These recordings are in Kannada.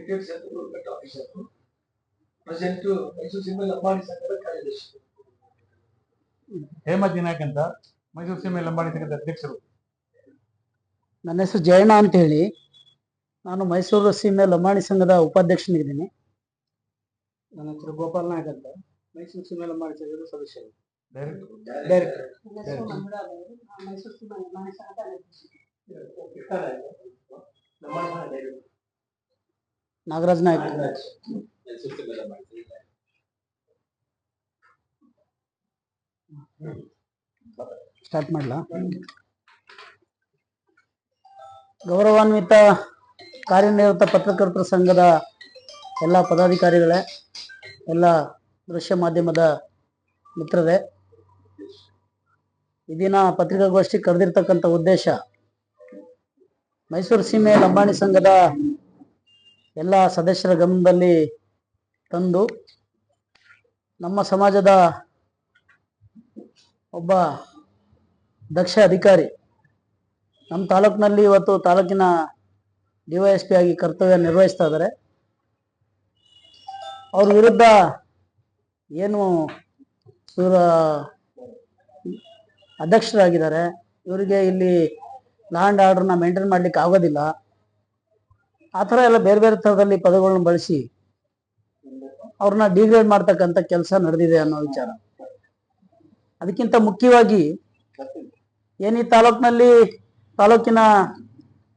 Ticket government officer, present Mysuru ಸೀಮೆ ಲಂಬಾಣಿ ಸಂಘದ ಕಾರ್ಯದರ್ಶಿ. ಹೇಮಂತ್ ನಾಯಕ್ ಅಂತ, ಮೈಸೂರು ಸೀಮೆ ಲಂಬಾಣಿ ಸಂಘದ ಅಧ್ಯಕ್ಷರು. ನನ್ನ ಹೆಸರು ಜಯಣ್ಣ ಅಂತ ಹೇಳಿ, ನಾನು ಮೈಸೂರು ಸೀಮೆ ಲಂಬಾಣಿ ಸಂಘದ ಉಪಾಧ್ಯಕ್ಷನಿದ್ದೀನಿ. ನನ್ನ ಹೆಸರು ಗೋಪಾಲ್ ನಾಯಕ್ ಅಂತ, ಮೈಸೂರು ಸೀಮೆ ಲಂಬಾಣಿ ಸಂಘದ ಸದಸ್ಯರು. ಡೈರೆಕ್ಟರ್ ನಾಗರಾಜ್ ನಾಯಕ್. ಸ್ಟಾರ್ಟ್ ಮಾಡಲಾ? ಗೌರವಾನ್ವಿತ ಕಾರ್ಯನಿರತ ಪತ್ರಕರ್ತರ ಸಂಘದ ಎಲ್ಲ ಪದಾಧಿಕಾರಿಗಳೇ, ಎಲ್ಲ ದೃಶ್ಯ ಮಾಧ್ಯಮದ ಮಿತ್ರರೇ, ಈ ದಿನ ಪತ್ರಿಕಾಗೋಷ್ಠಿ ಕರೆದಿರ್ತಕ್ಕಂಥ ಉದ್ದೇಶ, ಮೈಸೂರು ಸೀಮೆ ಲಂಬಾಣಿ ಸಂಘದ ಎಲ್ಲ ಸದಸ್ಯರ ಗಮನದಲ್ಲಿ ತಂದು ನಮ್ಮ ಸಮಾಜದ ಒಬ್ಬ ದಕ್ಷ ಅಧಿಕಾರಿ ನಮ್ಮ ತಾಲೂಕಿನಲ್ಲಿ ಇವತ್ತು ತಾಲೂಕಿನ ಡಿವೈಎಸ್ಪಿ ಆಗಿ ಕರ್ತವ್ಯ ನಿರ್ವಹಿಸ್ತಾ ಇದ್ದಾರೆ. ಅವ್ರ ವಿರುದ್ಧ ಏನು ಇವರ ಅಧ್ಯಕ್ಷರಾಗಿದ್ದಾರೆ, ಇವರಿಗೆ ಇಲ್ಲಿ ಲಾ ಆ್ಯಂಡ್ ಆರ್ಡರ್ನ ಮೇಂಟೈನ್ ಮಾಡ್ಲಿಕ್ಕೆ ಆಗೋದಿಲ್ಲ, ಆ ಥರ ಎಲ್ಲ ಬೇರೆ ಬೇರೆ ಥರದಲ್ಲಿ ಪದಗಳನ್ನ ಬಳಸಿ ಅವ್ರನ್ನ ಡಿಗ್ರೇಡ್ ಮಾಡ್ತಕ್ಕಂಥ ಕೆಲಸ ನಡೆದಿದೆ ಅನ್ನೋ ವಿಚಾರ. ಅದಕ್ಕಿಂತ ಮುಖ್ಯವಾಗಿ ಏನು ಈ ತಾಲೂಕಿನ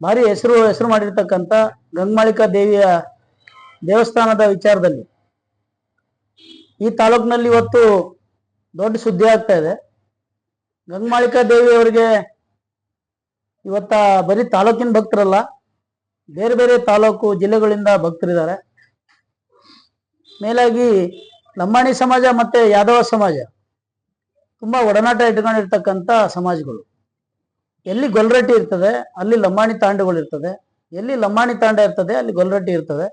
ಭಾರಿ ಹೆಸರು ಮಾಡಿರ್ತಕ್ಕಂಥ ಗಂಗಮಾಳಿಕಾ ದೇವಿಯ ದೇವಸ್ಥಾನದ ವಿಚಾರದಲ್ಲಿ ಈ ತಾಲೂಕಿನಲ್ಲಿ ಇವತ್ತು ದೊಡ್ಡ ಸುದ್ದಿ ಆಗ್ತಾ ಇದೆ. ಗಂಗಮಾಳಿಕಾ ದೇವಿಯವರಿಗೆ ಇವತ್ತ ಬರೀ ತಾಲೂಕಿನ ಭಕ್ತರಲ್ಲ, ಬೇರೆ ಬೇರೆ ತಾಲೂಕು ಜಿಲ್ಲೆಗಳಿಂದ ಭಕ್ತರಿದ್ದಾರೆ. ಮೇಲಾಗಿ ಲಂಬಾಣಿ ಸಮಾಜ ಮತ್ತೆ ಯಾದವ ಸಮಾಜ ತುಂಬಾ ಒಡನಾಟ ಇಟ್ಕೊಂಡಿರ್ತಕ್ಕಂಥ ಸಮಾಜಗಳು. ಎಲ್ಲಿ ಗೊಲ್ರಟ್ಟಿ ಇರ್ತದೆ ಅಲ್ಲಿ ಲಂಬಾಣಿ ತಾಂಡಗಳು ಇರ್ತದೆ, ಎಲ್ಲಿ ಲಂಬಾಣಿ ತಾಂಡ ಇರ್ತದೆ ಅಲ್ಲಿ ಗೊಲ್ರಟ್ಟಿ ಇರ್ತದೆ.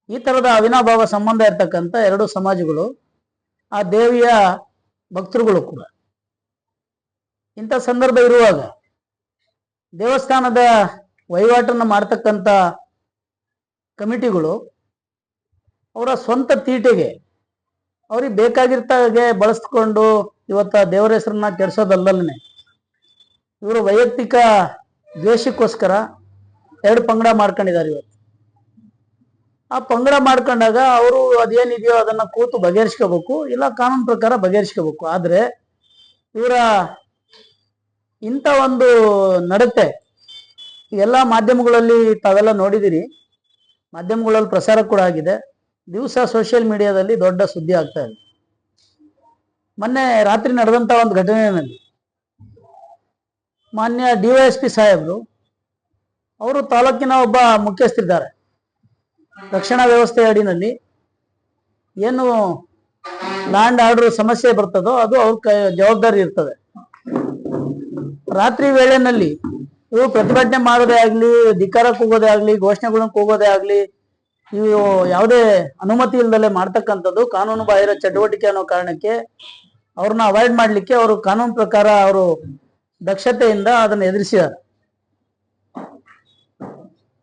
ಈ ತರದ ಅವಿನಾಭಾವ ಸಂಬಂಧ ಇರ್ತಕ್ಕಂಥ ಎರಡು ಸಮಾಜಗಳು, ಆ ದೇವಿಯ ಭಕ್ತರುಗಳು ಕೂಡ. ಇಂಥ ಸಂದರ್ಭ ಇರುವಾಗ ದೇವಸ್ಥಾನದ ವಹಿವಾಟನ್ನು ಮಾಡ್ತಕ್ಕಂಥ ಕಮಿಟಿಗಳು ಅವರ ಸ್ವಂತ ತೀಟೆಗೆ ಅವ್ರಿಗೆ ಬೇಕಾಗಿರ್ತಾಗೆ ಬಳಸ್ಕೊಂಡು ಇವತ್ತ ದೇವರ ಹೆಸರನ್ನ ಕೆಡಿಸೋದಲ್ಲೇ ಇವರು ವೈಯಕ್ತಿಕ ದ್ವೇಷಕ್ಕೋಸ್ಕರ ಎರಡು ಪಂಗಡ ಮಾಡ್ಕೊಂಡಿದ್ದಾರೆ. ಇವತ್ತು ಆ ಪಂಗಡ ಮಾಡ್ಕೊಂಡಾಗ ಅವರು ಅದೇನಿದೆಯೋ ಅದನ್ನ ಕೂತು ಬಗೆಹರಿಸ್ಕೋಬೇಕು, ಇಲ್ಲ ಕಾನೂನು ಪ್ರಕಾರ ಬಗೆಹರಿಸ್ಕೋಬೇಕು. ಆದ್ರೆ ಇವರ ಇಂಥ ಒಂದು ನಡತೆ ಎಲ್ಲ ಮಾಧ್ಯಮಗಳಲ್ಲಿ ತಾವೆಲ್ಲ ನೋಡಿದಿರಿ, ಮಾಧ್ಯಮಗಳಲ್ಲಿ ಪ್ರಸಾರ ಕೂಡ ಆಗಿದೆ. ದಿವಸ ಸೋಷಿಯಲ್ ಮೀಡಿಯಾದಲ್ಲಿ ದೊಡ್ಡ ಸುದ್ದಿ ಆಗ್ತಾ ಇದೆ. ಮೊನ್ನೆ ರಾತ್ರಿ ನಡೆದಂತ ಒಂದು ಘಟನೆಯಲ್ಲಿ ಮಾನ್ಯ ಡಿವೈಎಸ್ಪಿ ಸಾಹೇಬರು ಅವರು ತಾಲೂಕಿನ ಒಬ್ಬ ಮುಖ್ಯಸ್ಥರಿದ್ದಾರೆ, ರಕ್ಷಣಾ ವ್ಯವಸ್ಥೆ ಅಡಿನಲ್ಲಿ ಏನು ಲಾ ಆ್ಯಂಡ್ ಆರ್ಡರ್ ಸಮಸ್ಯೆ ಬರ್ತದೋ ಅದು ಅವ್ರ ಜವಾಬ್ದಾರಿ ಇರ್ತದೆ. ರಾತ್ರಿ ವೇಳೆನಲ್ಲಿ ಇವು ಪ್ರತಿಭಟನೆ ಮಾಡೋದೇ ಆಗ್ಲಿ, ಧಿಕ್ಕಾರಕ್ಕೆ ಹೋಗೋದೇ ಆಗ್ಲಿ, ಘೋಷಣೆಗಳನ್ನ ಕೂಗೋದೇ ಆಗ್ಲಿ, ಇವು ಯಾವುದೇ ಅನುಮತಿ ಇಲ್ದಲೆ ಮಾಡ್ತಕ್ಕಂಥದ್ದು ಕಾನೂನು ಬಾಹಿರ ಚಟುವಟಿಕೆ ಅನ್ನೋ ಕಾರಣಕ್ಕೆ ಅವ್ರನ್ನ ಅವಾಯ್ಡ್ ಮಾಡ್ಲಿಕ್ಕೆ ಅವರು ಕಾನೂನು ಪ್ರಕಾರ ಅವರು ದಕ್ಷತೆಯಿಂದ ಅದನ್ನು ಎದುರಿಸಿದ್ದಾರೆ.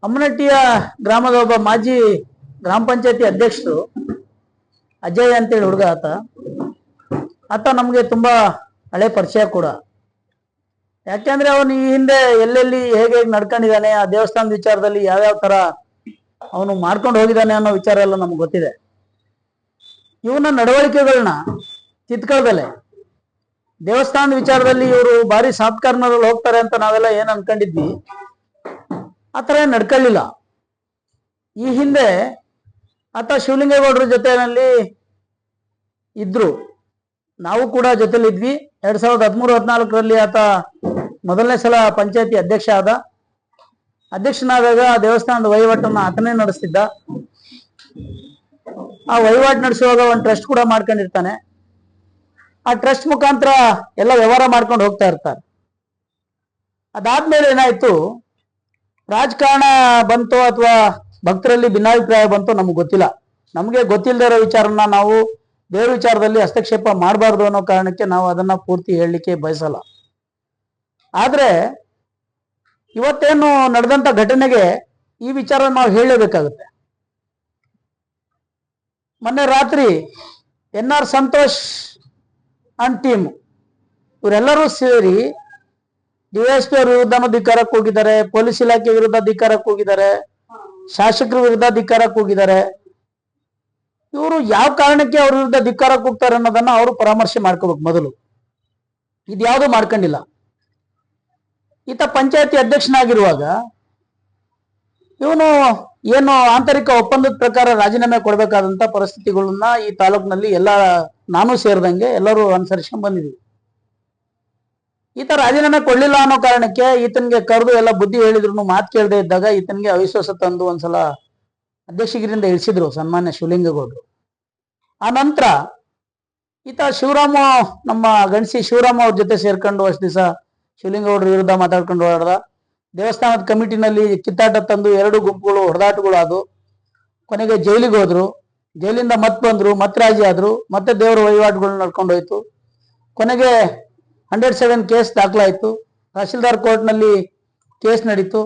ಅಮ್ಮನಟ್ಟಿಯ ಗ್ರಾಮದ ಒಬ್ಬ ಮಾಜಿ ಗ್ರಾಮ ಪಂಚಾಯತಿ ಅಧ್ಯಕ್ಷರು ಅಜಯ್ ಅಂತೇಳಿ ಹುಡುಗ, ಆತ ನಮ್ಗೆ ತುಂಬಾ ಹಳೆ ಪರಿಚಯ ಕೂಡ. ಯಾಕೆಂದ್ರೆ ಅವನು ಈ ಹಿಂದೆ ಎಲ್ಲೆಲ್ಲಿ ಹೇಗೆ ನಡ್ಕೊಂಡಿದ್ದಾನೆ, ಆ ದೇವಸ್ಥಾನದ ವಿಚಾರದಲ್ಲಿ ಯಾವ್ಯಾವ ತರ ಅವನು ಮಾಡ್ಕೊಂಡು ಹೋಗಿದ್ದಾನೆ ಅನ್ನೋ ವಿಚಾರ ಎಲ್ಲ ನಮ್ಗೆ ಗೊತ್ತಿದೆ. ಇವನ ನಡವಳಿಕೆಗಳನ್ನ ಕಿತ್ಕೊಳ್ದಲೆ ದೇವಸ್ಥಾನದ ವಿಚಾರದಲ್ಲಿ ಇವರು ಭಾರಿ ಸಾಫ್ಟ್ ಕಾರ್ನರಲ್ಲಿ ಹೋಗ್ತಾರೆ ಅಂತ ನಾವೆಲ್ಲ ಏನ್ ಅನ್ಕೊಂಡಿದ್ವಿ, ಆತರ ನಡ್ಕೊಳ್ಳಿಲ್ಲ. ಈ ಹಿಂದೆ ಆತ ಶಿವಲಿಂಗೇಗೌಡರ ಜೊತೆಯಲ್ಲಿ ಇದ್ರು, ನಾವು ಕೂಡ ಜೊತೆಲಿದ್ವಿ. 2013-14ರಲ್ಲಿ ಆತ ಮೊದಲನೇ ಸಲ ಪಂಚಾಯತಿ ಅಧ್ಯಕ್ಷನಾದಾಗ ದೇವಸ್ಥಾನದ ವಹಿವಾಟನ್ನ ಆತನೇ ನಡೆಸ್ತಿದ್ದ. ಆ ವಹಿವಾಟು ನಡೆಸುವಾಗ ಒಂದು ಟ್ರಸ್ಟ್ ಕೂಡ ಮಾಡ್ಕೊಂಡಿರ್ತಾನೆ. ಆ ಟ್ರಸ್ಟ್ ಮುಖಾಂತರ ಎಲ್ಲ ವ್ಯವಹಾರ ಮಾಡ್ಕೊಂಡು ಹೋಗ್ತಾ ಇರ್ತಾರೆ. ಅದಾದ್ಮೇಲೆ ಏನಾಯ್ತು, ರಾಜಕಾರಣ ಬಂತೋ ಅಥವಾ ಭಕ್ತರಲ್ಲಿ ಭಿನ್ನಾಭಿಪ್ರಾಯ ಬಂತೋ ನಮ್ಗೆ ಗೊತ್ತಿಲ್ಲ. ನಮ್ಗೆ ಗೊತ್ತಿಲ್ಲದೆ ಇರೋ ವಿಚಾರನ ನಾವು ದೇವ್ರ ವಿಚಾರದಲ್ಲಿ ಹಸ್ತಕ್ಷೇಪ ಮಾಡಬಾರ್ದು ಅನ್ನೋ ಕಾರಣಕ್ಕೆ ನಾವು ಅದನ್ನ ಪೂರ್ತಿ ಹೇಳಲಿಕ್ಕೆ ಬಯಸಲ್ಲ. ಆದ್ರೆ ಇವತ್ತೇನು ನಡೆದಂತ ಘಟನೆಗೆ ಈ ವಿಚಾರ ನಾವು ಹೇಳಲೇಬೇಕಾಗುತ್ತೆ. ಮೊನ್ನೆ ರಾತ್ರಿ NR ಸಂತೋಷ್ ಅಂಡ್ ಟೀಮ್ ಇವರೆಲ್ಲರೂ ಸೇರಿ DSP ಅವ್ರ ವಿರುದ್ಧನೂ ಧಿಕ್ಕಾರಕ್ಕೆ ಹೋಗಿದ್ದಾರೆ, ಪೊಲೀಸ್ ಇಲಾಖೆ ವಿರುದ್ಧ ಧಿಕ್ಕಾರಕ್ಕೆ ಹೋಗಿದ್ದಾರೆ, ಶಾಸಕರ ವಿರುದ್ಧ ಧಿಕ್ಕಾರಕ್ಕೆ ಹೋಗಿದ್ದಾರೆ. ಇವರು ಯಾವ ಕಾರಣಕ್ಕೆ ಅವ್ರ ವಿರುದ್ಧ ಧಿಕ್ಕಾರಕ್ಕೆ ಹೋಗ್ತಾರೆ ಅನ್ನೋದನ್ನ ಅವರು ಪರಾಮರ್ಶೆ ಮಾಡ್ಕೋಬೇಕು. ಮೊದಲು ಇದ್ಯಾವುದು ಮಾಡ್ಕೊಂಡಿಲ್ಲ. ಈತ ಪಂಚಾಯತಿ ಅಧ್ಯಕ್ಷನಾಗಿರುವಾಗ ಇವನು ಏನು ಆಂತರಿಕ ಒಪ್ಪಂದದ ಪ್ರಕಾರ ರಾಜೀನಾಮೆ ಕೊಡಬೇಕಾದಂತ ಪರಿಸ್ಥಿತಿಗಳನ್ನ ಈ ತಾಲೂಕಿನಲ್ಲಿ ನಾನು ಸೇರಿದಂಗೆ ಎಲ್ಲರೂ ಅನುಸರಿಸ್ಕೊಂಡ್ ಬಂದಿದ್ವಿ. ಈತ ರಾಜೀನಾಮೆ ಕೊಡ್ಲಿಲ್ಲ ಅನ್ನೋ ಕಾರಣಕ್ಕೆ ಈತನಿಗೆ ಕರೆದು ಎಲ್ಲ ಬುದ್ಧಿ ಹೇಳಿದ್ರು ಮಾತು ಕೇಳದೆ ಇದ್ದಾಗ ಈತನಿಗೆ ಅವಿಶ್ವಾಸ ತಂದು ಒಂದ್ಸಲ ಅಧ್ಯಕ್ಷಗಿರಿಯಿಂದ ಇಳಿಸಿದ್ರು ಸನ್ಮಾನ್ಯ ಶಿವಲಿಂಗೇಗೌಡರು. ಆ ನಂತರ ಈತ ನಮ್ಮ ಗಣಸಿ ಶಿವರಾಮ ಅವ್ರ ಜೊತೆ ಸೇರ್ಕೊಂಡು ಅಷ್ಟು ದಿವಸ ಶಿವಲಿಂಗೇಗೌಡರ ವಿರುದ್ಧ ಮಾತಾಡ್ಕೊಂಡು ಓಡಾಡ್ದ. ದೇವಸ್ಥಾನದ ಕಮಿಟಿನಲ್ಲಿ ಕಿತ್ತಾಟ ತಂದು 2 ಗುಂಪುಗಳು ಹೊಡೆದಾಟಗಳು ಆದವು. ಕೊನೆಗೆ ಜೈಲಿಗೆ ಹೋದ್ರು. ಜೈಲಿಂದ ಮತ್ತೆ ಬಂದ್ರು, ಮತ್ತೆ ರಾಜಿ ಆದ್ರು, ಮತ್ತೆ ದೇವರ ವಹಿವಾಟುಗಳು ನಡ್ಕೊಂಡು ಹೋಯ್ತು. ಕೊನೆಗೆ 107 ಕೇಸ್ ದಾಖಲಾಯಿತು. ತಹಶೀಲ್ದಾರ್ ಕೋರ್ಟ್ನಲ್ಲಿ ಕೇಸ್ ನಡೀತು.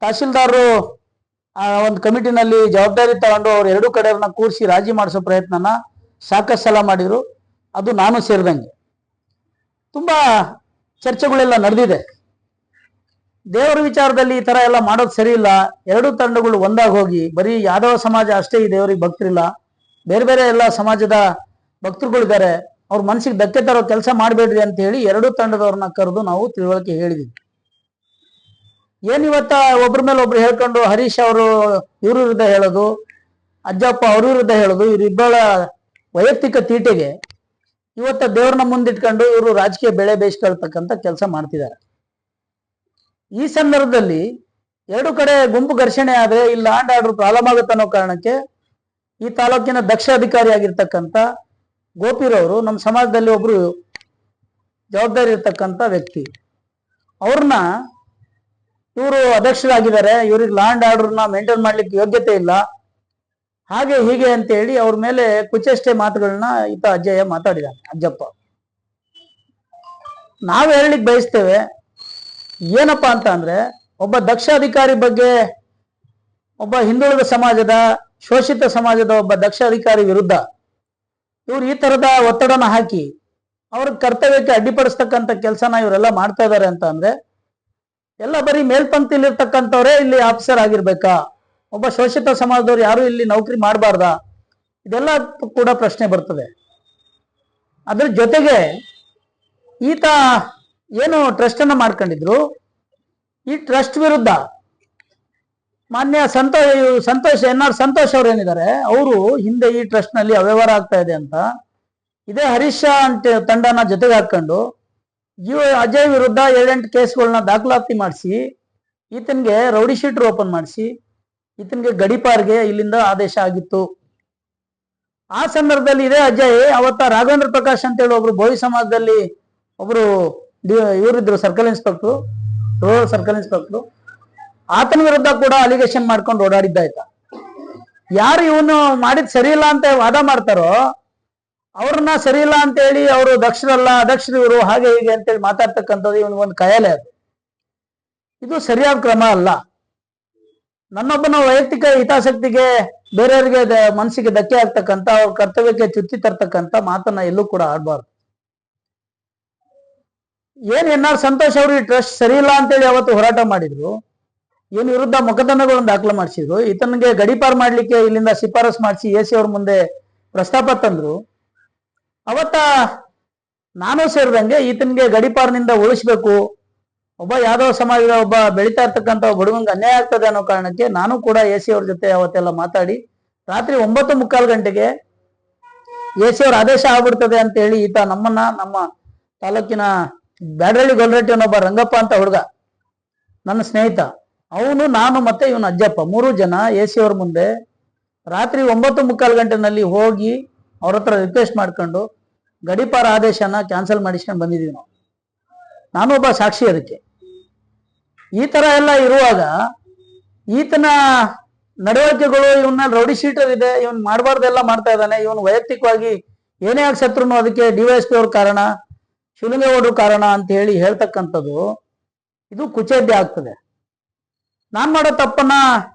ತಹಶೀಲ್ದಾರರು ಆ ಒಂದು ಕಮಿಟಿನಲ್ಲಿ ಜವಾಬ್ದಾರಿ ತಗೊಂಡು ಅವ್ರು 2 ಕಡೆಯವ್ರನ್ನ ಕೂರಿಸಿ ರಾಜಿ ಮಾಡಿಸೋ ಪ್ರಯತ್ನನ ಸಾಕಷ್ಟು ಸಲ ಮಾಡಿದ್ರು. ಅದು ನಾನು ಸೇರಿದಂಗೆ ತುಂಬಾ ಚರ್ಚೆಗಳೆಲ್ಲ ನಡೆದಿದೆ. ದೇವರ ವಿಚಾರದಲ್ಲಿ ಈ ತರ ಎಲ್ಲ ಮಾಡೋದು ಸರಿ ಇಲ್ಲ. 2 ತಂಡಗಳು ಒಂದಾಗಿ ಹೋಗಿ ಬರೀ ಯಾದವ ಸಮಾಜ ಅಷ್ಟೇ ಈ ದೇವರಿಗೆ ಭಕ್ತರಿಲ್ಲ, ಬೇರೆ ಬೇರೆ ಎಲ್ಲ ಸಮಾಜದ ಭಕ್ತರುಗಳಿದ್ದಾರೆ, ಅವ್ರ ಮನಸ್ಸಿಗೆ ಧಕ್ಕೆ ತರೋ ಕೆಲಸ ಮಾಡಬೇಡ್ರಿ ಅಂತ ಹೇಳಿ 2 ತಂಡದವ್ರನ್ನ ಕರೆದು ನಾವು ತಿಳುವಳಿಕೆ ಹೇಳಿದ್ವಿ. ಏನಿವತ್ತ ಒಬ್ರ ಮೇಲೆ ಒಬ್ರು ಹೇಳ್ಕೊಂಡು ಹರೀಶ್ ಅವರು ಇವ್ರ ವಿರುದ್ಧ ಹೇಳೋದು, ಅಜ್ಜಪ್ಪ ಅವ್ರ ವಿರುದ್ಧ ಹೇಳೋದು, ಇವರಿಬ್ಬರ ವೈಯಕ್ತಿಕ ತೀಟೆಗೆ ಇವತ್ತ ದೇವ್ರನ್ನ ಮುಂದಿಟ್ಕೊಂಡು ಇವರು ರಾಜಕೀಯ ಬೆಳೆ ಬೇಯಿಸ್ಕೊಳ್ತಕ್ಕಂಥ ಕೆಲಸ ಮಾಡ್ತಿದ್ದಾರೆ. ಈ ಸಂದರ್ಭದಲ್ಲಿ 2 ಕಡೆ ಗುಂಪು ಘರ್ಷಣೆ ಆದ್ರೆ ಇಲ್ಲಿ ಲ್ಯಾಂಡ್ ಆರ್ಡರ್ ಪ್ರಾಬ್ಲಮ್ ಆಗುತ್ತೆ ಅನ್ನೋ ಕಾರಣಕ್ಕೆ ಈ ತಾಲೂಕಿನ ದಕ್ಷ ಅಧಿಕಾರಿ ಆಗಿರ್ತಕ್ಕಂಥ ಗೋಪಿರವರು ನಮ್ಮ ಸಮಾಜದಲ್ಲಿ ಒಬ್ರು ಜವಾಬ್ದಾರಿ ಇರ್ತಕ್ಕಂಥ ವ್ಯಕ್ತಿ, ಅವ್ರನ್ನ ಇವರು ಅಧ್ಯಕ್ಷರಾಗಿದ್ದಾರೆ, ಇವ್ರಿಗೆ ಲ್ಯಾಂಡ್ ಆರ್ಡರ್ನ ಮೇಂಟೈನ್ ಮಾಡ್ಲಿಕ್ಕೆ ಯೋಗ್ಯತೆ ಇಲ್ಲ, ಹಾಗೆ ಹೀಗೆ ಅಂತ ಹೇಳಿ ಅವ್ರ ಮೇಲೆ ಕುಚೇಷ್ಟೆ ಮಾತುಗಳನ್ನ ಈತ ಅಜ್ಜಯ್ಯ ಮಾತಾಡಿದಾನೆ. ಅಜ್ಜಪ್ಪ ನಾವು ಹೇಳಲಿಕ್ಕೆ ಬಯಸ್ತೇವೆ ಏನಪ್ಪಾ ಅಂತ ಅಂದ್ರೆ, ಒಬ್ಬ ದಕ್ಷ ಅಧಿಕಾರಿ ಬಗ್ಗೆ, ಒಬ್ಬ ಹಿಂದುಳಿದ ಸಮಾಜದ ಶೋಷಿತ ಸಮಾಜದ ಒಬ್ಬ ದಕ್ಷ ಅಧಿಕಾರಿ ವಿರುದ್ಧ ಇವ್ರು ಈ ತರದ ಒತ್ತಡನ ಹಾಕಿ ಅವ್ರ ಕರ್ತವ್ಯಕ್ಕೆ ಅಡ್ಡಿಪಡಿಸ್ತಕ್ಕಂಥ ಕೆಲಸನ ಇವರೆಲ್ಲ ಮಾಡ್ತಾ ಇದಾರೆ ಅಂತ ಅಂದ್ರೆ ಎಲ್ಲ ಬರೀ ಮೇಲ್ಪಂಕ್ತಿಲಿ ಇರ್ತಕ್ಕಂಥವ್ರೇ ಇಲ್ಲಿ ಆಫೀಸರ್ ಆಗಿರ್ಬೇಕಾ? ಒಬ್ಬ ಶೋಷಿತ ಸಮಾಜದವ್ರು ಯಾರು ಇಲ್ಲಿ ನೌಕರಿ ಮಾಡಬಾರ್ದಾ? ಇದೆಲ್ಲ ಕೂಡ ಪ್ರಶ್ನೆ ಬರ್ತದೆ. ಅದ್ರ ಜೊತೆಗೆ ಈತ ಏನು ಟ್ರಸ್ಟ್ ಅನ್ನ ಮಾಡ್ಕೊಂಡಿದ್ರು, ಈ ಟ್ರಸ್ಟ್ ವಿರುದ್ಧ ಮಾನ್ಯ ಸಂತೋಷ್ NR ಸಂತೋಷ್ ಅವ್ರು ಏನಿದ್ದಾರೆ, ಅವರು ಹಿಂದೆ ಈ ಟ್ರಸ್ಟ್ ನಲ್ಲಿ ಅವ್ಯವಹಾರ ಆಗ್ತಾ ಇದೆ ಅಂತ ಇದೇ ಹರೀಶ್ ಅಂತ ತಂಡನ ಜೊತೆಗೆ ಹಾಕೊಂಡು ಅಜಯ್ ವಿರುದ್ಧ 7-8 ಕೇಸ್ಗಳನ್ನ ದಾಖಲಾತಿ ಮಾಡಿಸಿ ಈತನ್ಗೆ ರೌಡಿ ಶೀಟರ್ ಓಪನ್ ಮಾಡಿಸಿ ಈತನ್ಗೆ ಗಡಿಪಾರ್ಗೆ ಇಲ್ಲಿಂದ ಆದೇಶ ಆಗಿತ್ತು. ಆ ಸಂದರ್ಭದಲ್ಲಿ ಇದೇ ಅಜಯ್ ಅವತ್ತ ರಾಘವೇಂದ್ರ ಪ್ರಕಾಶ್ ಅಂತ ಹೇಳಿ ಒಬ್ರು ಬೋವಿ ಸಮಾಜದಲ್ಲಿ ಒಬ್ರು ಇವರಿದ್ರು circle inspector, rural circle inspector, ಆತನ ವಿರುದ್ಧ ಕೂಡ ಅಲಿಗೇಷನ್ ಮಾಡ್ಕೊಂಡು ಓಡಾಡಿದ್ದಾಯ್ತ. ಯಾರು ಇವನು ಮಾಡಿದ್ ಸರಿ ಇಲ್ಲ ಅಂತ ವಾದ ಮಾಡ್ತಾರೋ ಅವ್ರನ್ನ ಸರಿ ಇಲ್ಲ ಅಂತ ಹೇಳಿ ಅವರು ದಕ್ಷರಲ್ಲ, ಅದಕ್ಷರು ಇವರು, ಹಾಗೆ ಹೀಗೆ ಅಂತೇಳಿ ಮಾತಾಡ್ತಕ್ಕಂಥದ್ದು ಇವನ್ ಒಂದು ಕಯಲೆ. ಅದು ಇದು ಸರಿಯಾದ ಕ್ರಮ ಅಲ್ಲ. ನನ್ನೊಬ್ಬನ ವೈಯಕ್ತಿಕ ಹಿತಾಸಕ್ತಿಗೆ ಬೇರೆಯವರಿಗೆ ಮನಸ್ಸಿಗೆ ಧಕ್ಕೆ ಆಗ್ತಕ್ಕಂಥ, ಅವ್ರ ಕರ್ತವ್ಯಕ್ಕೆ ಚ್ಯುತಿ ತರ್ತಕ್ಕಂಥ ಮಾತನ್ನ ಎಲ್ಲೂ ಕೂಡ ಆಡ್ಬಾರ್ದು. ಏನ್ NR ಸಂತೋಷ್ ಅವರು ಈ ಟ್ರಸ್ಟ್ ಸರಿ ಇಲ್ಲ ಅಂತೇಳಿ ಅವತ್ತು ಹೋರಾಟ ಮಾಡಿದ್ರು, ಇವನ್ ವಿರುದ್ಧ ಮೊಕದ್ದಮೆಗಳನ್ನು ದಾಖಲೆ ಮಾಡಿಸಿದ್ರು, ಈತನಿಗೆ ಗಡಿಪಾರ್ ಮಾಡ್ಲಿಕ್ಕೆ ಇಲ್ಲಿಂದ ಶಿಫಾರಸ್ ಮಾಡಿಸಿ AC ಅವ್ರ ಮುಂದೆ ಪ್ರಸ್ತಾಪ ತಂದ್ರು. ಅವತ್ತ ನಾನು ಸೇರಿದಂಗೆ ಈತನಿಗೆ ಗಡಿಪಾರ್ನಿಂದ ಉಳಿಸ್ಬೇಕು, ಒಬ್ಬ ಯಾದವ ಸಮಾಜದ ಒಬ್ಬ ಬೆಳೀತಾ ಇರ್ತಕ್ಕಂಥ ಬಡವಂಗೆ ಅನ್ಯಾಯ ಆಗ್ತದೆ ಅನ್ನೋ ಕಾರಣಕ್ಕೆ ನಾನು ಕೂಡ AC ಅವ್ರ ಜೊತೆ ಅವತ್ತೆಲ್ಲ ಮಾತಾಡಿ ರಾತ್ರಿ 9:45 ಗಂಟೆಗೆ AC ಅವ್ರ ಆದೇಶ ಆಗ್ಬಿಡ್ತದೆ ಅಂತ ಹೇಳಿ ಈತ ನಮ್ಮ ತಾಲೂಕಿನ ಬ್ಯಾಡಳ್ಳಿ ಗೊಲ್ರಟ್ಟಿ ಅನ್ನೊಬ್ಬ ರಂಗಪ್ಪ ಅಂತ ಹುಡುಗ, ನನ್ನ ಸ್ನೇಹಿತ, ಅವನು, ನಾನು ಮತ್ತೆ ಇವನು ಅಜ್ಜಪ್ಪ 3 ಜನ AC ಅವ್ರ ಮುಂದೆ ರಾತ್ರಿ 9:45 ಗಂಟೆನಲ್ಲಿ ಹೋಗಿ ಅವ್ರ ಹತ್ರ ರಿಕ್ವೆಸ್ಟ್ ಮಾಡ್ಕೊಂಡು ಗಡಿಪಾರ ಆದೇಶನ ಕ್ಯಾನ್ಸಲ್ ಮಾಡಿಸ್ಕೊಂಡು ಬಂದಿದೀವಿ ನಾವು. ನಾನು ಒಬ್ಬ ಸಾಕ್ಷಿ ಅದಕ್ಕೆ. ಈ ತರ ಎಲ್ಲ ಇರುವಾಗ ಈತನ ನಡವಳಿಕೆಗಳು, ಇವನ್ನ ರೌಡಿ ಶೀಟರ್ ಇದೆ, ಇವನ್ ಮಾಡಬಾರ್ದೆಲ್ಲ ಮಾಡ್ತಾ ಇದ್ದಾನೆ, ಇವನು ವೈಯಕ್ತಿಕವಾಗಿ ಏನೇ ಆಗಿ ಸತ್ರು ಅದಕ್ಕೆ DYSP ಅವ್ರ ಕಾರಣ, ಶಿವಲಿಂಗೇಗೌಡರು ಕಾರಣ ಅಂತ ಹೇಳಿ ಹೇಳ್ತಕ್ಕಂಥದ್ದು ಇದು ಕುಚೇದ್ಯ ಆಗ್ತದೆ. ನಾನ್ ಮಾಡೋ ತಪ್ಪನ್ನ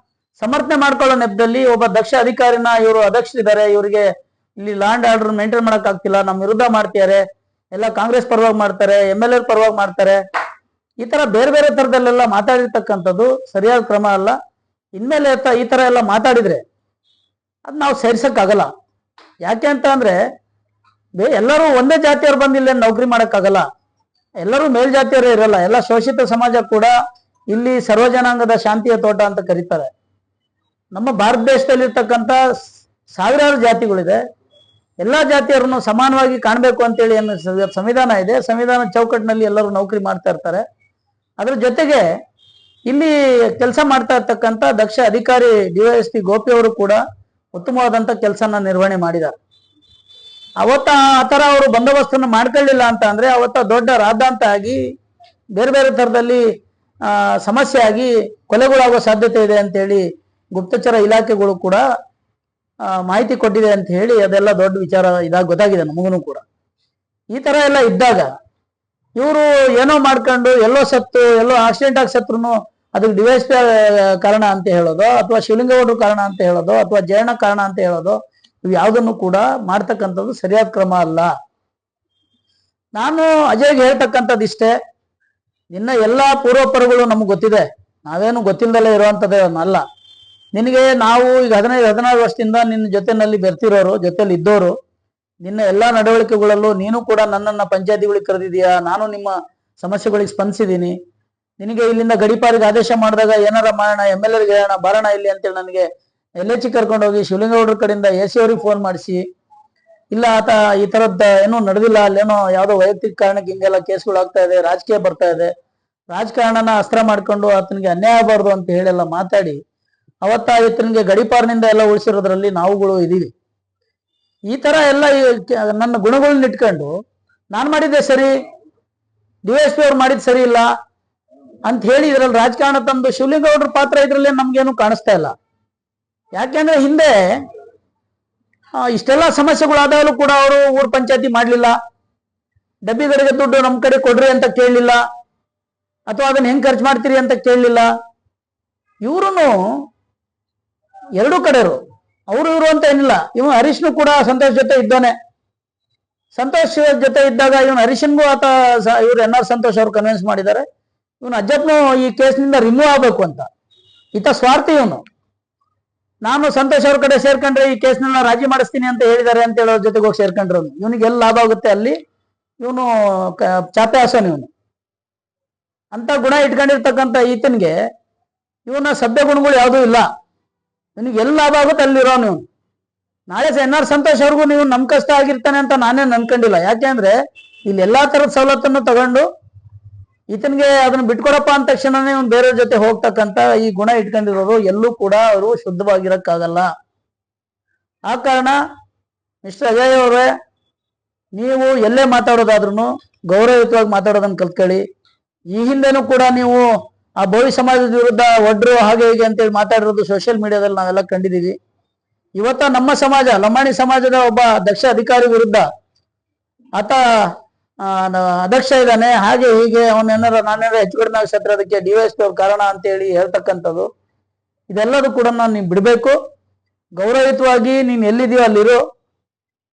ಸಮರ್ಥನೆ ಮಾಡ್ಕೊಳ್ಳೋ ನೆಪದಲ್ಲಿ ಒಬ್ಬ ದಕ್ಷ ಅಧಿಕಾರಿನ ಇವರು ಅಧ್ಯಕ್ಷರಿದ್ದಾರೆ, ಇವರಿಗೆ ಇಲ್ಲಿ ಲ್ಯಾಂಡ್ ಆರ್ಡರ್ ಮೇಂಟೈನ್ ಮಾಡಕ್ ಆಗ್ತಿಲ್ಲ, ನಮ್ಮ ವಿರುದ್ಧ ಮಾಡ್ತಿದ್ದಾರೆ, ಎಲ್ಲ ಕಾಂಗ್ರೆಸ್ ಪರವಾಗಿ ಮಾಡ್ತಾರೆ, MLA ಪರವಾಗಿ ಮಾಡ್ತಾರೆ, ಈ ತರ ಬೇರೆ ಬೇರೆ ತರದಲ್ಲೆಲ್ಲ ಮಾತಾಡಿರ್ತಕ್ಕಂಥದ್ದು ಸರಿಯಾದ ಕ್ರಮ ಅಲ್ಲ. ಇನ್ಮೇಲೆ ಈ ತರ ಎಲ್ಲ ಮಾತಾಡಿದ್ರೆ ಅದ್ ನಾವು ಸೇರ್ಸಕ್ಕಾಗಲ್ಲ. ಯಾಕೆ ಅಂತ ಅಂದ್ರೆ ಎಲ್ಲರೂ ಒಂದೇ ಜಾತಿಯವ್ರು ಬಂದಿಲ್ಲ ನೌಕರಿ ಮಾಡಕ್ಕಾಗಲ್ಲ, ಎಲ್ಲರೂ ಮೇಲ್ಜಾತಿಯವರೇ ಇರಲ್ಲ. ಎಲ್ಲ ಶೋಷಿತ ಸಮಾಜ ಕೂಡ ಇಲ್ಲಿ ಸರ್ವಜನಾಂಗದ ಶಾಂತಿಯ ತೋಟ ಅಂತ ಕರೀತಾರೆ. ನಮ್ಮ ಭಾರತ ದೇಶದಲ್ಲಿ ಇರ್ತಕ್ಕಂಥ ಸಾವಿರಾರು ಜಾತಿಗಳಿದೆ, ಎಲ್ಲಾ ಜಾತಿಯರನ್ನು ಸಮಾನವಾಗಿ ಕಾಣಬೇಕು ಅಂತೇಳಿ ಏನು ಸಂವಿಧಾನ ಇದೆ, ಸಂವಿಧಾನ ಚೌಕಟ್ಟಿನಲ್ಲಿ ಎಲ್ಲರೂ ನೌಕರಿ ಮಾಡ್ತಾ ಇರ್ತಾರೆ. ಅದ್ರ ಜೊತೆಗೆ ಇಲ್ಲಿ ಕೆಲಸ ಮಾಡ್ತಾ ಇರ್ತಕ್ಕಂಥ ದಕ್ಷ ಅಧಿಕಾರಿ DYSP ಗೋಪಿ ಅವರು ಕೂಡ ಉತ್ತಮವಾದಂತ ಕೆಲಸನ ನಿರ್ವಹಣೆ ಮಾಡಿದ್ದಾರೆ. ಅವತ್ತ ಆ ತರ ಅವರು ಬಂದೋಬಸ್ತನ್ನು ಮಾಡ್ಕೊಳ್ಳಿಲ್ಲ ಅಂತ ಅಂದ್ರೆ ಅವತ್ತ ದೊಡ್ಡ ರಾದ್ದಾಂತ ಆಗಿ ಬೇರೆ ಬೇರೆ ತರದಲ್ಲಿ ಸಮಸ್ಯೆ ಆಗಿ ಕೊಲೆಗಳಾಗೋ ಸಾಧ್ಯತೆ ಇದೆ ಅಂತ ಹೇಳಿ ಗುಪ್ತಚರ ಇಲಾಖೆಗಳು ಕೂಡ ಮಾಹಿತಿ ಕೊಟ್ಟಿದೆ ಅಂತ ಹೇಳಿ ಅದೆಲ್ಲ ದೊಡ್ಡ ವಿಚಾರ ಇದಾಗ ಗೊತ್ತಾಗಿದೆ ನಮಗೂ ಕೂಡ. ಈ ತರ ಎಲ್ಲ ಇದ್ದಾಗ ಇವರು ಏನೋ ಮಾಡ್ಕೊಂಡು ಎಲ್ಲೋ ಸತ್ತು ಎಲ್ಲೋ ಆಕ್ಸಿಡೆಂಟ್ ಆಗಿ ಸತ್ರು ಅದಕ್ಕೆ DYSP ಕಾರಣ ಅಂತ ಹೇಳೋದು, ಅಥವಾ ಶಿವಲಿಂಗೇಗೌಡರು ಕಾರಣ ಅಂತ ಹೇಳೋದು, ಅಥವಾ ಜಯಣ್ಣ ಕಾರಣ ಅಂತ ಹೇಳೋದು, ಇವು ಯಾವುದನ್ನು ಕೂಡ ಮಾಡ್ತಕ್ಕಂಥದ್ದು ಸರಿಯಾದ ಕ್ರಮ ಅಲ್ಲ. ನಾನು ಅಜಯ್ಗೆ ಹೇಳ್ತಕ್ಕಂಥದ್ದು ಇಷ್ಟೇ, ನಿನ್ನ ಎಲ್ಲಾ ಪೂರ್ವಪರಗಳು ನಮ್ಗೆ ಗೊತ್ತಿದೆ, ನಾವೇನು ಗೊತ್ತಿಲ್ಲದಲ್ಲೇ ಇರುವಂತದ್ದೇ ಅಲ್ಲ. ನಿನಗೆ ನಾವು ಈಗ 15-16 ವರ್ಷದಿಂದ ನಿನ್ನ ಜೊತೆನಲ್ಲಿ ಬೆರ್ತಿರೋರು, ಜೊತೆಲಿ ಇದ್ದೋರು, ನಿನ್ನ ಎಲ್ಲಾ ನಡವಳಿಕೆಗಳಲ್ಲೂ ನೀನು ಕೂಡ ನನ್ನನ್ನ ಪಂಚಾಯತಿಗಳಿಗೆ ಕರೆದಿದೀಯಾ, ನಾನು ನಿಮ್ಮ ಸಮಸ್ಯೆಗಳಿಗೆ ಸ್ಪಂದಿಸಿದ್ದೀನಿ. ನಿನಗೆ ಇಲ್ಲಿಂದ ಗಡಿಪಾರಿಗೆ ಆದೇಶ ಮಾಡಿದಾಗ ಏನಾರ ಮಾಡೋಣ, MLA ಹೇಳೋಣ ಬರೋಣ ಇಲ್ಲಿ ಅಂತೇಳಿ ನನಗೆ LHC ಕರ್ಕೊಂಡೋಗಿ ಶಿವಲಿಂಗೇಗೌಡರ ಕಡೆಯಿಂದ AC ಅವ್ರಿಗೆ ಫೋನ್ ಮಾಡಿಸಿ, ಇಲ್ಲ ಆತ ಈ ತರದ್ ಏನೋ ನಡೆದಿಲ್ಲ, ಅಲ್ಲೇನೋ ಯಾವ್ದೋ ವೈಯಕ್ತಿಕ ಕಾರಣಕ್ಕೆ ಹಿಂಗೆಲ್ಲ ಕೇಸ್ಗಳು ಆಗ್ತಾ ಇದೆ, ರಾಜಕೀಯ ಬರ್ತಾ ಇದೆ, ರಾಜಕಾರಣನ ಅಸ್ತ್ರ ಮಾಡ್ಕೊಂಡು ಆತನಿಗೆ ಅನ್ಯಾಯ ಆಗಬಾರ್ದು ಅಂತ ಹೇಳೆಲ್ಲ ಮಾತಾಡಿ ಅವತ್ತ ಆತನಿಗೆ ಗಡಿಪಾರಿನಿಂದ ಎಲ್ಲ ಉಳಿಸಿರೋದ್ರಲ್ಲಿ ನಾವುಗಳು ಇದೀವಿ. ಈ ತರ ಎಲ್ಲ ನನ್ನ ಗುಣಗಳನ್ನ ಇಟ್ಕೊಂಡು ನಾನ್ ಮಾಡಿದ್ದೆ ಸರಿ, DYSP ಅವ್ರು ಮಾಡಿದ್ ಸರಿ ಇಲ್ಲ ಅಂತ ಹೇಳಿ ಇದ್ರಲ್ಲಿ ರಾಜಕಾರಣ ತಂದು ಶಿವಲಿಂಗೇಗೌಡರ ಪಾತ್ರ ಇದ್ರಲ್ಲಿ ನಮ್ಗೇನು ಕಾಣಿಸ್ತಾ ಇಲ್ಲ. ಯಾಕೆಂದ್ರೆ ಹಿಂದೆ ಇಷ್ಟೆಲ್ಲ ಸಮಸ್ಯೆಗಳಾದಾಗಲೂ ಕೂಡ ಅವರು ಊರ್ ಪಂಚಾಯತಿ ಮಾಡ್ಲಿಲ್ಲ, ಡಬ್ಬಿಗಳಿಗೆ ದುಡ್ಡು ನಮ್ ಕಡೆ ಕೊಡ್ರಿ ಅಂತ ಕೇಳಲಿಲ್ಲ, ಅಥವಾ ಅದನ್ನ ಹೆಂಗ್ ಖರ್ಚು ಮಾಡ್ತೀರಿ ಅಂತ ಕೇಳಲಿಲ್ಲ. ಇವ್ರುನು ಎರಡೂ ಕಡೆರು ಅವರು ಇವರು ಅಂತ ಏನಿಲ್ಲ. ಇವನು ಹರೀಶ್ನು ಕೂಡ ಸಂತೋಷ್ ಜೊತೆ ಇದ್ದಾನೆ, ಸಂತೋಷ್ ಜೊತೆ ಇದ್ದಾಗ ಇವನು ಹರೀಶನ್ಗೂ ಆತ ಇವ್ರು NR ಸಂತೋಷ್ ಅವ್ರು ಕನ್ವಿನ್ಸ್ ಮಾಡಿದ್ದಾರೆ ಇವನು ಅಜ್ಜಪ್ಪನು ಈ ಕೇಸ್ನಿಂದ ರಿಮೂವ್ ಆಗ್ಬೇಕು ಅಂತ. ಈತ ಸ್ವಾರ್ಥಿ ಇವನು. ನಾನು ಸಂತೋಷ್ ಅವ್ರ ಕಡೆ ಸೇರ್ಕೊಂಡ್ರೆ ಈ ಕೇಸ್ನ ರಾಜಿ ಮಾಡಿಸ್ತೀನಿ ಅಂತ ಹೇಳಿದ್ದಾರೆ ಅಂತ ಹೇಳೋ ಜೊತೆಗೆ ಹೋಗಿ ಸೇರ್ಕೊಂಡ್ರು. ಇವನಿಗೆ ಎಲ್ಲಿ ಲಾಭ ಆಗುತ್ತೆ ಅಲ್ಲಿ ಇವನು ಚಾಪೆ ಹಾಸೋನು ಇವನು. ಅಂತ ಗುಣ ಇಟ್ಕೊಂಡಿರ್ತಕ್ಕಂಥ ಈತನ್ಗೆ ಇವನ ಸಭ್ಯ ಗುಣಗಳು ಯಾವುದೂ ಇಲ್ಲ. ಇವನಿಗೆ ಎಲ್ಲಿ ಲಾಭ ಆಗುತ್ತೆ ಅಲ್ಲಿರೋನು ಇವನು. ನಾಳೆ NR ಸಂತೋಷ್ ಅವ್ರಿಗೂ ನೀವು ನಮ್ ಕಷ್ಟ ಆಗಿರ್ತಾನೆ ಅಂತ ನಾನೇನು ಅನ್ಕೊಂಡಿಲ್ಲ. ಯಾಕೆಂದ್ರೆ ಇಲ್ಲಿ ಎಲ್ಲಾ ತರದ ಸವಲತ್ತನ್ನು ತಗೊಂಡು ಈತನ್ಗೆ ಅದನ್ನ ಬಿಟ್ಕೊಡಪ್ಪ ಅಂದ ತಕ್ಷಣನೇ ಇವ್ನು ಬೇರೆಯವ್ರ ಜೊತೆ ಹೋಗ್ತಕ್ಕಂತ ಈ ಗುಣ ಇಟ್ಕೊಂಡಿರೋರು ಎಲ್ಲೂ ಕೂಡ ಅವರು ಶುದ್ಧವಾಗಿರಕ್ಕಾಗಲ್ಲ. ಆ ಕಾರಣ ಮಿಸ್ಟರ್ ಅಜಯ್ ಅವರೇ, ನೀವು ಎಲ್ಲೇ ಮಾತಾಡೋದಾದ್ರೂ ಗೌರವಯುತವಾಗಿ ಮಾತಾಡೋದನ್ನ ಕಲ್ತ್ಕೊಳ್ಳಿ. ಈ ಹಿಂದೆನೂ ಕೂಡ ನೀವು ಆ ಬೋವಿ ಸಮಾಜದ ವಿರುದ್ಧ ಒಡ್ರು ಹಾಗೆ ಹೀಗೆ ಅಂತೇಳಿ ಮಾತಾಡಿರೋದು ಸೋಷಿಯಲ್ ಮೀಡಿಯಾದಲ್ಲಿ ನಾವೆಲ್ಲ ಕಂಡಿದೀವಿ. ಇವತ್ತ ನಮ್ಮ ಸಮಾಜ, ಲಂಬಾಣಿ ಸಮಾಜದ ಒಬ್ಬ ದಕ್ಷ ಅಧಿಕಾರಿ ವಿರುದ್ಧ ಆತ ಅಧ್ಯಕ್ಷ ಇದ್ದಾನೆ, ಹಾಗೆ ಹೀಗೆ ಅವನೇನಾರ ನಾನೇನಾರ ಹೆಚ್ಚು ಕಡಿಮೆ ಸತ್ರ ಅದಕ್ಕೆ DYSP ಅವ್ರ ಕಾರಣ ಅಂತ ಹೇಳಿ ಹೇಳ್ತಕ್ಕಂಥದ್ದು, ಇದೆಲ್ಲದೂ ಕೂಡ ನೀನ್ ಬಿಡ್ಬೇಕು. ಗೌರವಯುತವಾಗಿ ನೀನ್ ಎಲ್ಲಿದೆಯೋ ಅಲ್ಲಿರೋ.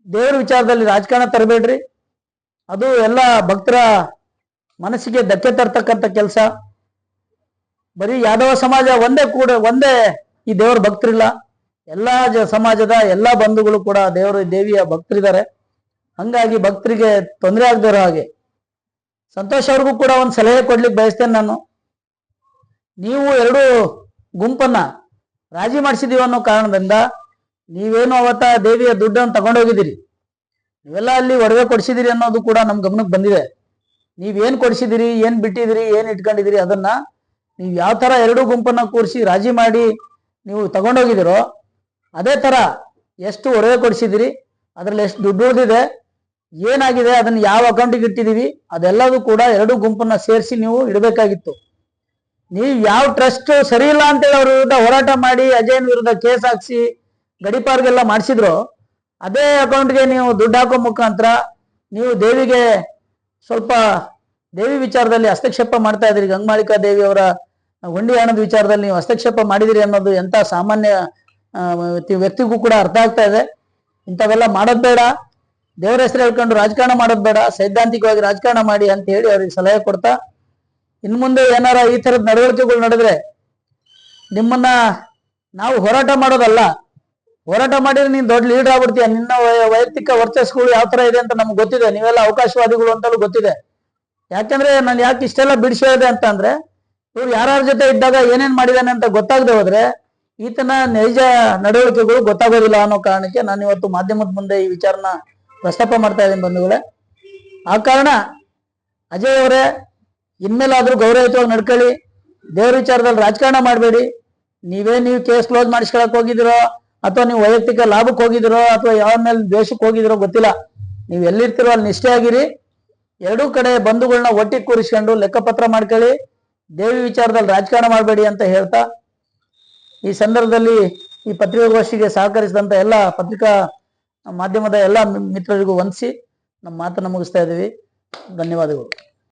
ದೇವ್ರ ವಿಚಾರದಲ್ಲಿ ರಾಜಕಾರಣ ತರಬೇಡ್ರಿ. ಅದು ಎಲ್ಲ ಭಕ್ತರ ಮನಸ್ಸಿಗೆ ಧಕ್ಕೆ ತರ್ತಕ್ಕಂಥ ಕೆಲಸ. ಬರೀ ಯಾದವ ಸಮಾಜ ಒಂದೇ ಈ ದೇವರ ಭಕ್ತರಿಲ್ಲ. ಎಲ್ಲಾ ಸಮಾಜದ ಎಲ್ಲಾ ಬಂಧುಗಳು ಕೂಡ ದೇವಿಯ ಭಕ್ತರಿದ್ದಾರೆ. ಹಂಗಾಗಿ ಭಕ್ತರಿಗೆ ತೊಂದರೆ ಆಗದಿರೋ ಹಾಗೆ ಸಂತೋಷ್ ಅವ್ರಿಗೂ ಕೂಡ ಒಂದು ಸಲಹೆ ಕೊಡ್ಲಿಕ್ಕೆ ಬಯಸ್ತೇನೆ ನಾನು. ನೀವು ಎರಡು ಗುಂಪನ್ನ ರಾಜಿ ಮಾಡಿಸಿದೀವಿ ಅನ್ನೋ ಕಾರಣದಿಂದ ನೀವೇನು ಅವತ್ತ ದೇವಿಯ ದುಡ್ಡನ್ನು ತಗೊಂಡೋಗಿದ್ದೀರಿ, ನೀವೆಲ್ಲ ಅಲ್ಲಿ ಒಡವೆ ಕೊಡಿಸಿದಿರಿ ಅನ್ನೋದು ಕೂಡ ನಮ್ ಗಮನಕ್ಕೆ ಬಂದಿದೆ. ನೀವೇನ್ ಕೊಡಿಸಿದಿರಿ, ಏನ್ ಬಿಟ್ಟಿದಿರಿ, ಏನ್ ಇಟ್ಕೊಂಡಿದಿರಿ, ಅದನ್ನ ನೀವು ಯಾವ ತರ ಎರಡು ಗುಂಪನ್ನ ಕೂರಿಸಿ ರಾಜಿ ಮಾಡಿ ನೀವು ತಗೊಂಡೋಗಿದಿರೋ ಅದೇ ತರ ಎಷ್ಟು ಒಡವೆ ಕೊಡಿಸಿದಿರಿ, ಅದ್ರಲ್ಲಿ ಎಷ್ಟು ದುಡ್ಡು ಉಳಿದಿದೆ, ಏನಾಗಿದೆ, ಅದನ್ನ ಯಾವ ಅಕೌಂಟಿಗೆ ಇಟ್ಟಿದೀವಿ, ಅದೆಲ್ಲದೂ ಕೂಡ ಎರಡು ಗುಂಪನ್ನ ಸೇರಿಸಿ ನೀವು ಇಡಬೇಕಾಗಿತ್ತು. ನೀವು ಯಾವ ಟ್ರಸ್ಟ್ ಸರಿ ಇಲ್ಲ ಅಂತೇಳಿ ಅವ್ರ ವಿರುದ್ಧ ಹೋರಾಟ ಮಾಡಿ ಅಜಯನ್ ವಿರುದ್ಧ ಕೇಸ್ ಹಾಕ್ಸಿ ಗಡಿಪಾರ್ಗೆಲ್ಲ ಮಾಡಿಸಿದ್ರು, ಅದೇ ಅಕೌಂಟ್ಗೆ ನೀವು ದುಡ್ಡು ಹಾಕೋ ಮುಖಾಂತರ ನೀವು ದೇವಿಗೆ ಸ್ವಲ್ಪ ದೇವಿ ವಿಚಾರದಲ್ಲಿ ಹಸ್ತಕ್ಷೇಪ ಮಾಡ್ತಾ ಇದ್ರಿ. ಗಂಗಮಾಳಿಕಾ ದೇವಿ ಅವರ ಹುಂಡಿ ಹಣದ ವಿಚಾರದಲ್ಲಿ ನೀವು ಹಸ್ತಕ್ಷೇಪ ಮಾಡಿದಿರಿ ಅನ್ನೋದು ಎಂತ ಸಾಮಾನ್ಯ ವ್ಯಕ್ತಿಗೂ ಕೂಡ ಅರ್ಥ ಆಗ್ತಾ ಇದೆ. ಇಂಥವೆಲ್ಲ ಮಾಡೋದ್ ಬೇಡ, ದೇವರ ಹೆಸರು ಹೇಳ್ಕೊಂಡು ರಾಜಕಾರಣ ಮಾಡೋದ್ ಬೇಡ, ಸೈದ್ಧಾಂತಿಕವಾಗಿ ರಾಜಕಾರಣ ಮಾಡಿ ಅಂತ ಹೇಳಿ ಅವ್ರಿಗೆ ಸಲಹೆ ಕೊಡ್ತಾ, ಇನ್ ಮುಂದೆ ಏನಾರ ಈ ತರದ ನಡವಳಿಕೆಗಳು ನಡೆದ್ರೆ ನಿಮ್ಮನ್ನ ನಾವು ಹೋರಾಟ ಮಾಡೋದಲ್ಲ, ಹೋರಾಟ ಮಾಡಿದ್ರೆ ನೀನ್ ದೊಡ್ಡ ಲೀಡರ್ ಆಗ್ಬಿಡ್ತೀಯ, ನಿನ್ನ ವೈಯಕ್ತಿಕ ವರ್ಚಸ್ಗಳು ಯಾವ ತರ ಇದೆ ಅಂತ ನಮ್ಗೆ ಗೊತ್ತಿದೆ, ನೀವೆಲ್ಲ ಅವಕಾಶವಾದಿಗಳು ಅಂತಲೂ ಗೊತ್ತಿದೆ. ಯಾಕಂದ್ರೆ ನಾನು ಯಾಕೆ ಇಷ್ಟೆಲ್ಲ ಬಿಡಿಸಿ ಹೇಳಿದೆ ಅಂತ ಅಂದ್ರೆ, ಇವ್ರು ಯಾರ್ಯಾರ ಜೊತೆ ಇದ್ದಾಗ ಏನೇನ್ ಮಾಡಿದಾನೆ ಅಂತ ಗೊತ್ತಾಗದೆ ಹೋದ್ರೆ ಈತನ ನೈಜ ನಡವಳಿಕೆಗಳು ಗೊತ್ತಾಗೋದಿಲ್ಲ ಅನ್ನೋ ಕಾರಣಕ್ಕೆ ನಾನು ಇವತ್ತು ಮಾಧ್ಯಮದ ಮುಂದೆ ಈ ವಿಚಾರನ ಪ್ರಸ್ತಾಪ ಮಾಡ್ತಾ ಇದ್ದೀನಿ ಬಂಧುಗಳೇ. ಆ ಕಾರಣ ಅಜಯ್ ಅವರೇ, ಇನ್ಮೇಲಾದ್ರೂ ಗೌರವಯುತವಾಗಿ ನಡ್ಕೊಳ್ಳಿ, ದೇವ್ರ ವಿಚಾರದಲ್ಲಿ ರಾಜಕಾರಣ ಮಾಡಬೇಡಿ. ನೀವು ಕೇಸ್ ಕ್ಲೋಸ್ ಮಾಡಿಸ್ಕೊಳಕ್ ಹೋಗಿದಿರೋ ಅಥವಾ ನೀವು ವೈಯಕ್ತಿಕ ಲಾಭಕ್ಕೆ ಹೋಗಿದಿರೋ ಅಥವಾ ಯಾವ ಮೇಲೆ ದ್ವೇಷಕ್ಕೆ ಹೋಗಿದಿರೋ ಗೊತ್ತಿಲ್ಲ, ನೀವು ಎಲ್ಲಿರ್ತಿರೋ ಅಲ್ಲಿ ನಿಷ್ಠೆ ಆಗಿರಿ. ಎರಡೂ ಕಡೆ ಬಂಧುಗಳನ್ನ ಒಟ್ಟಿಗೆ ಕೂರಿಸ್ಕೊಂಡು ಲೆಕ್ಕಪತ್ರ ಮಾಡ್ಕೊಳ್ಳಿ, ದೇವಿ ವಿಚಾರದಲ್ಲಿ ರಾಜಕಾರಣ ಮಾಡಬೇಡಿ ಅಂತ ಹೇಳ್ತಾ, ಈ ಸಂದರ್ಭದಲ್ಲಿ ಈ ಪತ್ರಿಕಾಗೋಷ್ಠಿಗೆ ಸಹಕರಿಸಿದಂತ ಎಲ್ಲ ಪತ್ರಿಕಾ ಮಾಧ್ಯಮದ ಎಲ್ಲ ಮಿತ್ರರಿಗೂ ವಂದಿಸಿ ನಮ್ಮ ಮಾತನ್ನು ಮುಗಿಸ್ತಾ ಇದ್ದೀವಿ. ಧನ್ಯವಾದಗಳು.